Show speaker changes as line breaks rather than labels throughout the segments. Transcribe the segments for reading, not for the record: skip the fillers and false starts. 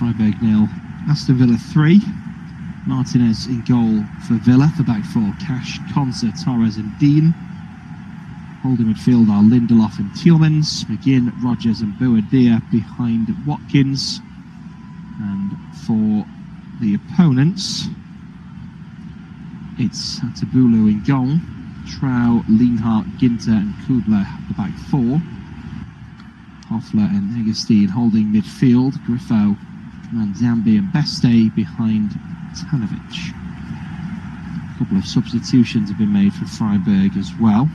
Freiburg 0, Aston Villa 3. Martinez in goal for Villa. For back four, Cash, Konsa, Torres and Dean. Holding midfield are Lindelof and Tielemans. McGinn, Rodgers and Buendia behind Watkins. And for the opponents, it's Tabulu in goal. Trau, Lienhart, Ginter and Kudla at the back four. Hoffler and Hegestein holding midfield. Griffo, Manzambi and Beste behind Tanovic. A couple of substitutions have been made for Freiburg as well.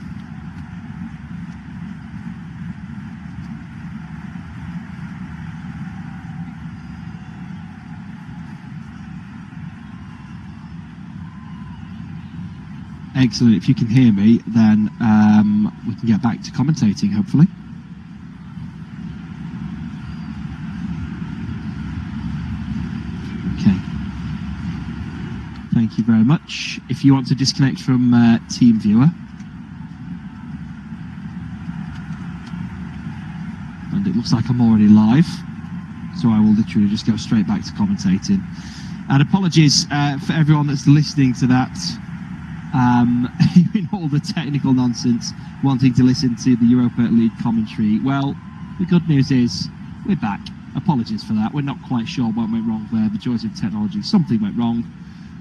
Excellent. If you can hear me, then we can get back to commentating, hopefully. Okay. Thank you very much. If you want to disconnect from TeamViewer, and it looks like I'm already live, so I will literally just go straight back to commentating. And apologies for everyone that's listening to that. In all the technical nonsense, wanting to listen to the Europa League commentary. Well, the good news is we're back. Apologies for that. We're not quite sure what went wrong there. The joys of technology, something went wrong.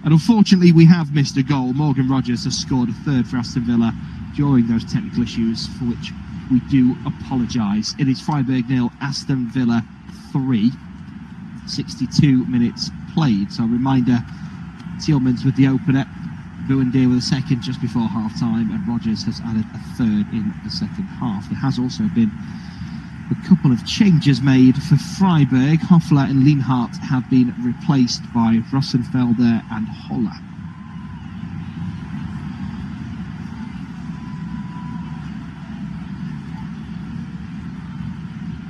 And unfortunately, we have missed a goal. Morgan Rodgers has scored a third for Aston Villa during those technical issues, for which we do apologise. It is Freiburg 0, Aston Villa 3. 62 minutes played. So a reminder, Tielemans with the opener. Buendia with a second just before half-time, and Rodgers has added a third in the second half. There has also been a couple of changes made for Freiburg. Hoffler and Lienhart have been replaced by Rosenfelder and Holler.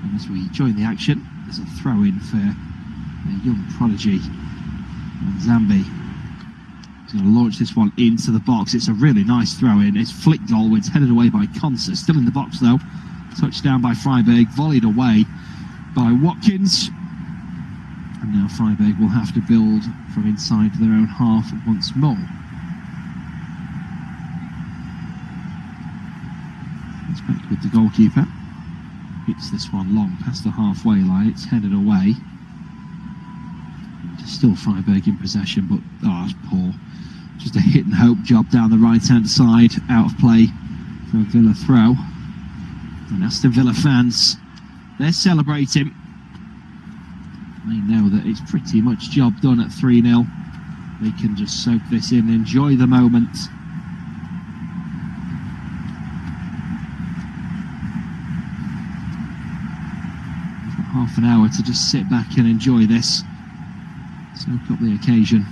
And as we join the action, there's a throw-in for a young prodigy, Zambi. He's going to launch this one into the box. It's a really nice throw-in. It's flicked goalwards, headed away by Konsa. Still in the box, though. Touchdown by Freiburg, volleyed away by Watkins. And now Freiburg will have to build from inside their own half once more. It's back with the goalkeeper. Hits this one long past the halfway line. It's headed away. Still Freiburg in possession, but it's poor. Just a hit and hope job down the right-hand side, out of play for a Villa throw. And Aston Villa fans, they're celebrating. They know that it's pretty much job done at 3-0. They can just soak this in, enjoy the moment. Half an hour to just sit back and enjoy this. Soak up the occasion.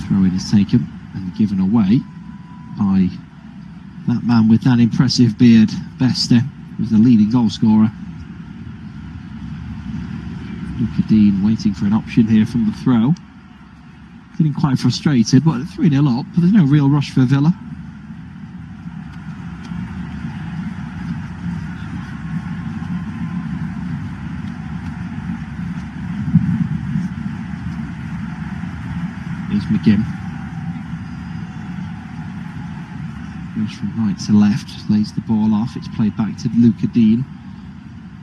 Throw-in is taken and given away by that man with that impressive beard, Beste, who's the leading goal scorer. Dean waiting for an option here from the throw. Getting quite frustrated, but 3-0 up, but there's no real rush for Villa. Here's McGinn. Goes from right to left, lays the ball off. It's played back to Dean.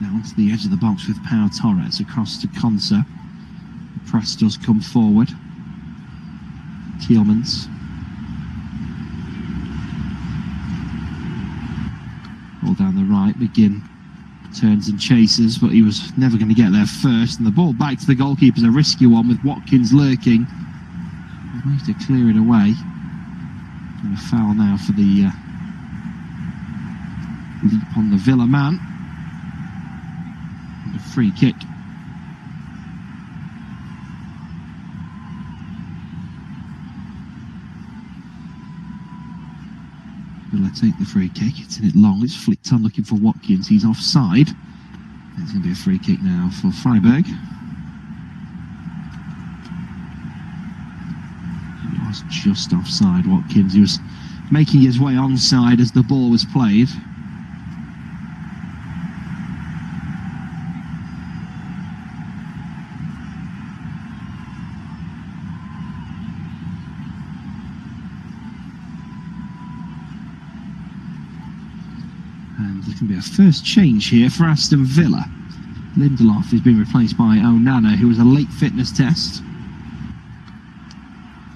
Now onto the edge of the box with Pau Torres across to Konsa. The press does come forward. Tielemans. Ball down the right. McGinn turns and chases, but he was never going to get there first. And the ball back to the goalkeeper is a risky one with Watkins lurking. He managed to clear it away. And a foul now for the leap on the Villa man. And a free kick. Villa take the free kick. It's in it long. It's flicked on looking for Watkins. He's offside. It's going to be a free kick now for Freiburg. He was just offside, Watkins. He was making his way onside as the ball was played. There can be a first change here for Aston Villa. Lindelof has been replaced by Onana, who was a late fitness test.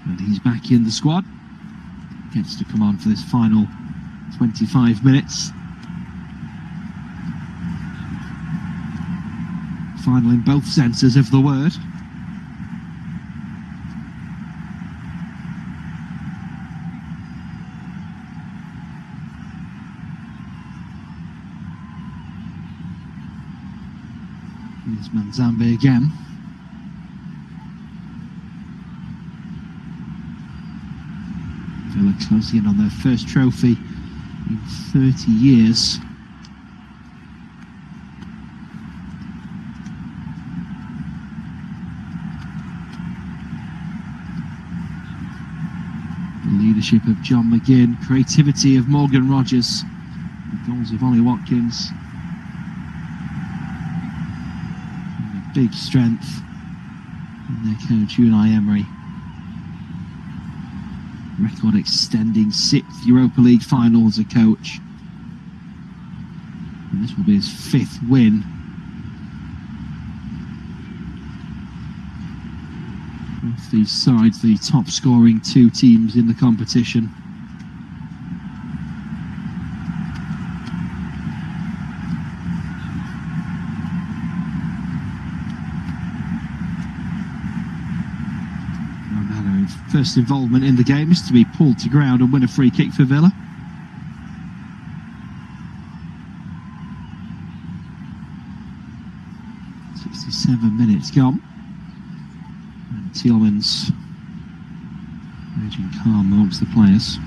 And he's back in the squad. Gets to come on for this final 25 minutes. Final in both senses of the word. Here's Manzambe again. Villa closing in on their first trophy in 30 years. The leadership of John McGinn, creativity of Morgan Rogers, the goals of Ollie Watkins. Big strength in their coach Unai Emery. Record extending 6th Europa League final as a coach. And this will be his 5th win. Both these sides, the top scoring 2 teams in the competition. First involvement in the game is to be pulled to ground and win a free kick for Villa. .67 gone. And Tielemans raging calm amongst the players.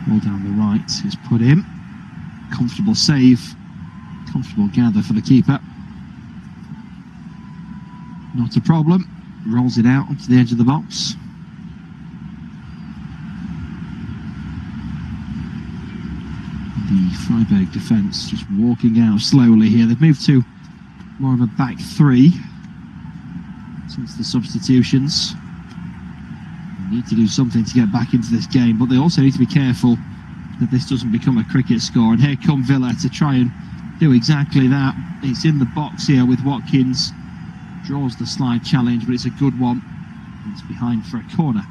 Ball down the right is put in. Comfortable save. Comfortable gather for the keeper. Not a problem. Rolls it out onto the edge of the box. The Freiburg defence just walking out slowly here. They've moved to more of a back 3 since the substitutions. Need to do something to get back into this game, but they also need to be careful that this doesn't become a cricket score. And here come Villa to try and do exactly that. It's in the box here with Watkins. Draws the slide challenge, but it's a good one. And it's behind for a corner.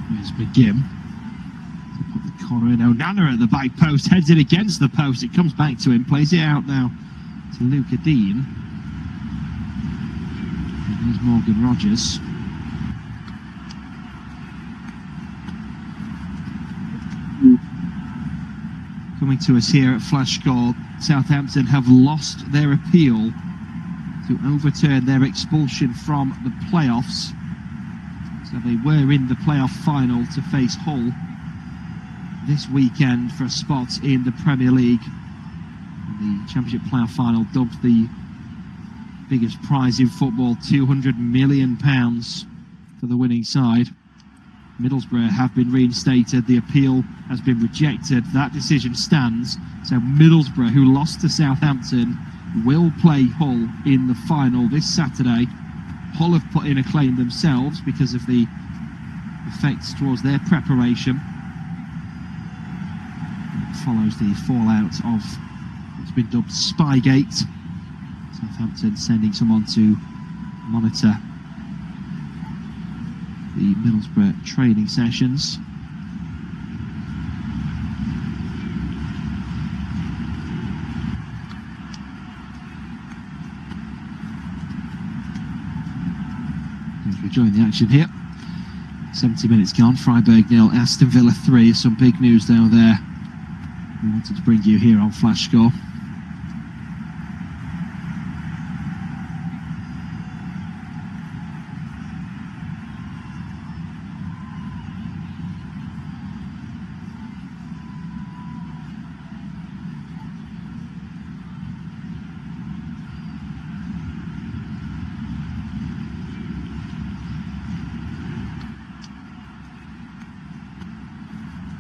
Here's McGinn to put the corner in. Onana at the back post, heads it against the post. It comes back to him, plays it out now to Luca Dean. And here's Morgan Rogers. Coming to us here at Flash Score, Southampton have lost their appeal to overturn their expulsion from the playoffs. So they were in the playoff final to face Hull this weekend for a spot in the Premier League. The Championship playoff final, dubbed the biggest prize in football, £200 million for the winning side. Middlesbrough have been reinstated. The appeal has been rejected. That decision stands. So Middlesbrough, who lost to Southampton, will play Hull in the final this Saturday. Hull have put in a claim themselves because of the effects towards their preparation. It follows the fallout of what's been dubbed Spygate. Southampton sending someone to monitor the Middlesbrough training sessions. As we join the action here. 70 minutes gone. Freiburg 0, Aston Villa 3. Some big news down there. We wanted to bring you here on Flash Score.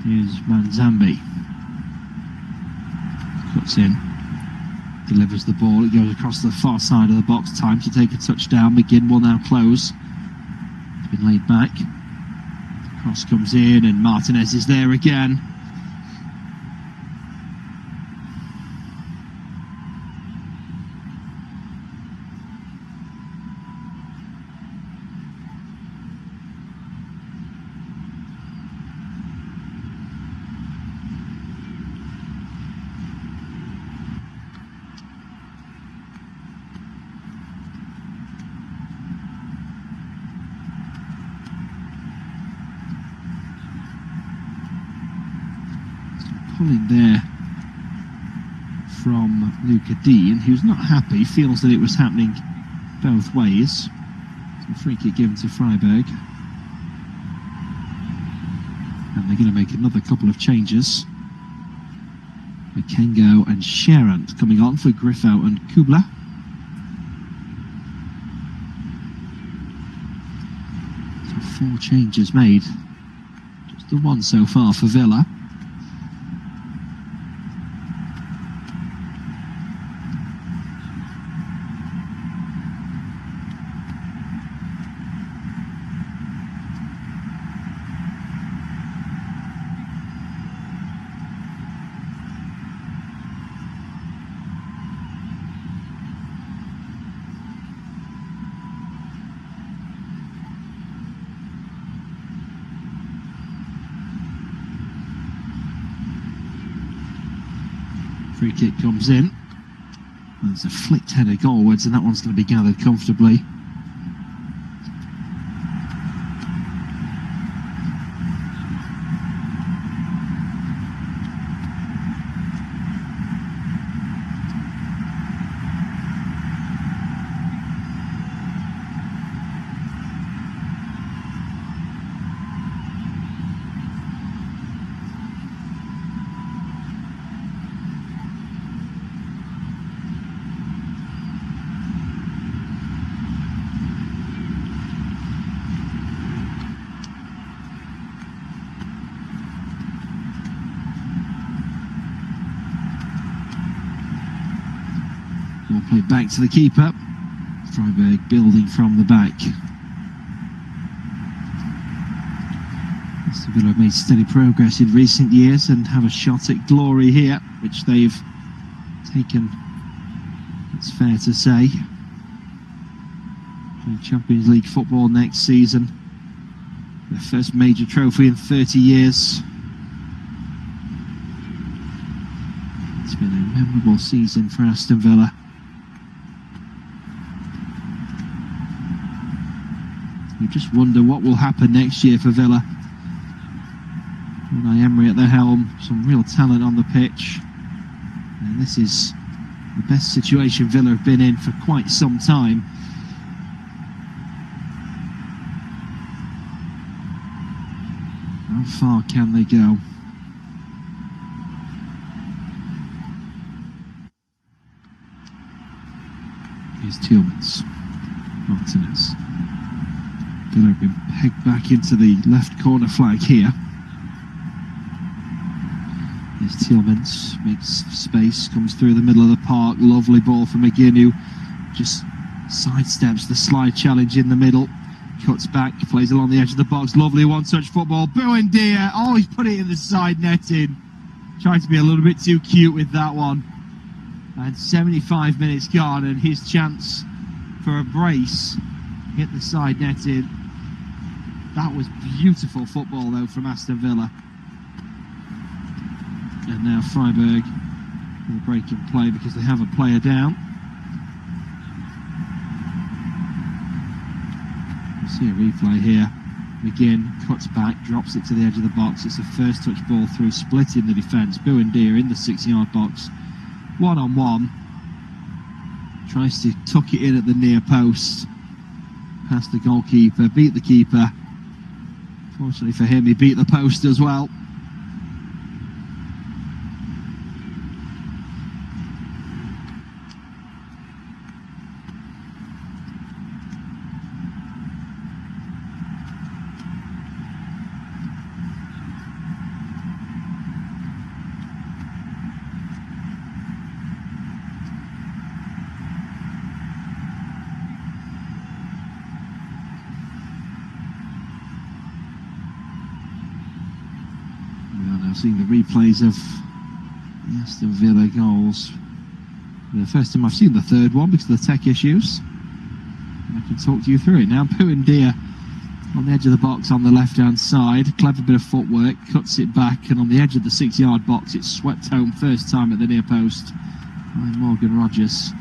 Here's Manzambi. Cuts in. Delivers the ball. It goes across the far side of the box. Time to take a touchdown. McGinn will now close. It's been laid back. The cross comes in and Martinez is there again. Pulling there from Luca Dean, who's not happy, feels that it was happening both ways. So free kick given to Freiburg. And they're going to make another couple of changes. Makengo and Sherant coming on for Griffo and Kubla. So 4 changes made. Just the one so far for Villa. Free kick comes in. There's a flicked header goalwards, and that one's going to be gathered comfortably. Ball played back to the keeper. Freiburg building from the back. Aston Villa have made steady progress in recent years and have a shot at glory here, which they've taken, it's fair to say. Playing Champions League football next season. Their first major trophy in 30 years. It's been a memorable season for Aston Villa. You just wonder what will happen next year for Villa. Unai Emery at the helm, some real talent on the pitch. And this is the best situation Villa have been in for quite some time. How far can they go? Here's Tillmans. Martinez. Villa have been pegged back into the left corner flag here. There's Tillmans, makes space, comes through the middle of the park. Lovely ball from McGinn, who just sidesteps the slide challenge in the middle. Cuts back, plays along the edge of the box. Lovely one-touch football. Buendia, oh, he's put it in the side netting. Tried to be a little bit too cute with that one. And 75 minutes gone, and his chance for a brace hit the side netting. That was beautiful football, though, from Aston Villa. And now Freiburg will break in play because they have a player down. See a replay here. McGinn cuts back, drops it to the edge of the box. It's a first touch ball through, splitting the defence. Buendia in the 6-yard box, 1-on-1. Tries to tuck it in at the near post. Past the goalkeeper, beat the keeper. Fortunately for him, he beat the post as well. I've seen the replays of the Aston Villa goals. The first time I've seen the third one because of the tech issues. I can talk to you through it now. Buendia on the edge of the box on the left-hand side. Clever bit of footwork, cuts it back, and on the edge of the 6-yard box, it's swept home first time at the near post by Morgan Rogers.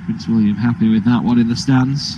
Prince William happy with that one in the stands.